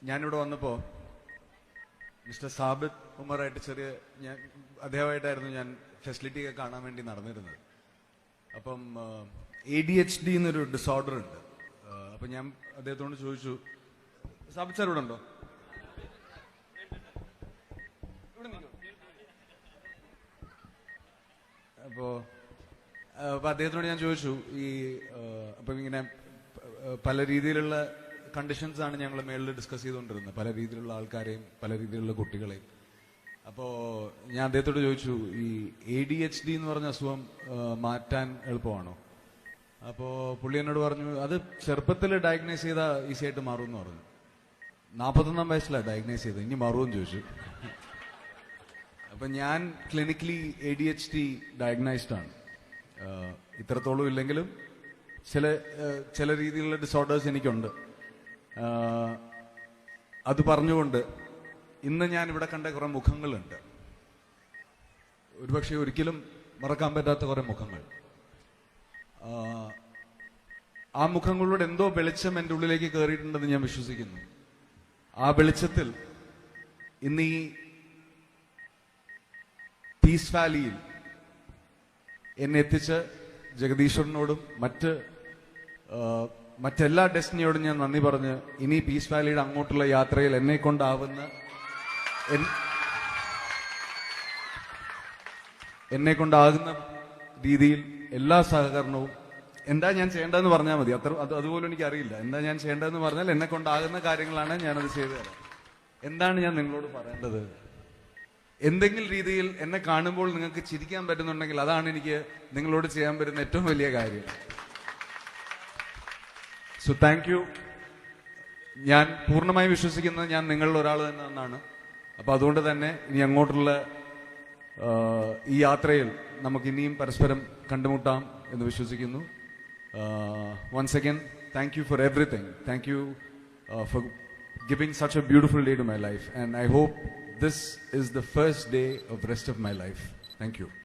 ഞാനിവിടെ വന്നപ്പോൾ മിസ്റ്റർ സാബിത് ഉമറായിട്ട് അദ്ദേഹമായിട്ടായിരുന്നു ഞാൻ ഫെസിലിറ്റി ഒക്കെ കാണാൻ വേണ്ടി നടന്നിരുന്നത്. അപ്പം ADHD എന്നൊരു ഡിസോർഡർ ഉണ്ട്. അപ്പം ഞാൻ അദ്ദേഹത്തോട് ചോദിച്ചു, സാബിത് സാർ ഇവിടെ ഉണ്ടോ? അപ്പോൾ അദ്ദേഹത്തോട് ഞാൻ ചോദിച്ചു, അപ്പം ഇങ്ങനെ പല രീതിയിലുള്ള കണ്ടീഷൻസ് ആണ് ഞങ്ങൾ മേളിൽ ഡിസ്കസ് ചെയ്തുകൊണ്ടിരുന്നത്, പല രീതിയിലുള്ള ആൾക്കാരെയും പല രീതിയിലുള്ള കുട്ടികളെയും. അപ്പോൾ ഞാൻ അദ്ദേഹത്തോട് ചോദിച്ചു, ഈ ADHD എന്ന് പറഞ്ഞ അസുഖം മാറ്റാൻ എളുപ്പമാണോ? അപ്പോൾ പുള്ളി എന്നോട് പറഞ്ഞു, അത് ചെറുപ്പത്തിൽ ഡയഗ്നൈസ് ചെയ്താൽ ഈസി ആയിട്ട് മാറുമെന്ന് പറഞ്ഞു. 41 വയസ്സിലാണ് ഡയഗ്നൈസ് ചെയ്തത്, ഇനി മാറുമെന്ന് ചോദിച്ചു. അപ്പം ഞാൻ ക്ലിനിക്കലി ADHD ഡയഗ്നൈസ്ഡ് ആണ്. ഇത്രത്തോളം ഇല്ലെങ്കിലും ചില രീതിയിലുള്ള ഡിസോർഡേഴ്സ് എനിക്കുണ്ട്. അത് പറഞ്ഞുകൊണ്ട് ഇന്ന് ഞാൻ ഇവിടെ കണ്ട കുറെ മുഖങ്ങളുണ്ട്, ഒരുപക്ഷെ ഒരിക്കലും മറക്കാൻ പറ്റാത്ത കുറെ മുഖങ്ങൾ. ആ മുഖങ്ങളിലൂടെ എന്തോ വെളിച്ചം എൻ്റെ ഉള്ളിലേക്ക് കയറിയിട്ടുണ്ടെന്ന് ഞാൻ വിശ്വസിക്കുന്നു. ആ വെളിച്ചത്തിൽ ഇന്ന് ഈ പീസ് വാലിയിൽ എന്നെ എത്തിച്ച ജഗദീശ്വരനോടും മറ്റെല്ലാ ഡെസ്റ്റിനിയോടും ഞാൻ നന്ദി പറഞ്ഞ്, ഇനി പീസ് വാലിയുടെ അങ്ങോട്ടുള്ള യാത്രയിൽ എന്നെ കൊണ്ടാകുന്ന രീതിയിൽ എല്ലാ സഹകരണവും, എന്താ ഞാൻ ചെയ്യേണ്ടതെന്ന് പറഞ്ഞാൽ മതി, അതുപോലും എനിക്കറിയില്ല. എന്താ ഞാൻ ചെയ്യേണ്ടതെന്ന് പറഞ്ഞാൽ എന്നെ കൊണ്ടാകുന്ന കാര്യങ്ങളാണ് ഞാനത് ചെയ്തു തരാം. എന്താണ് ഞാൻ നിങ്ങളോട് പറയേണ്ടത്? എന്തെങ്കിലും രീതിയിൽ എന്നെ കാണുമ്പോൾ നിങ്ങൾക്ക് ചിരിക്കാൻ പറ്റുന്നുണ്ടെങ്കിൽ അതാണ് എനിക്ക് നിങ്ങളോട് ചെയ്യാൻ പറ്റുന്ന ഏറ്റവും വലിയ കാര്യം. So thank you. ഞാൻ പൂർണ്ണമായി വിശ്വസിക്കുന്നത് ഞാൻ നിങ്ങളിൽ ഒരാൾ തന്നെ എന്നാണ്. അപ്പൊ അതുകൊണ്ട് തന്നെ ഇനി അങ്ങോട്ടുള്ള ഈ യാത്രയിൽ നമുക്ക് ഇനിയും പരസ്പരം കണ്ടുമുട്ടാം എന്ന് വിശ്വസിക്കുന്നു. Once again, thank you for everything. Thank you for giving such a beautiful day to my life. And I hope this is the first day of the rest of my life. Thank you.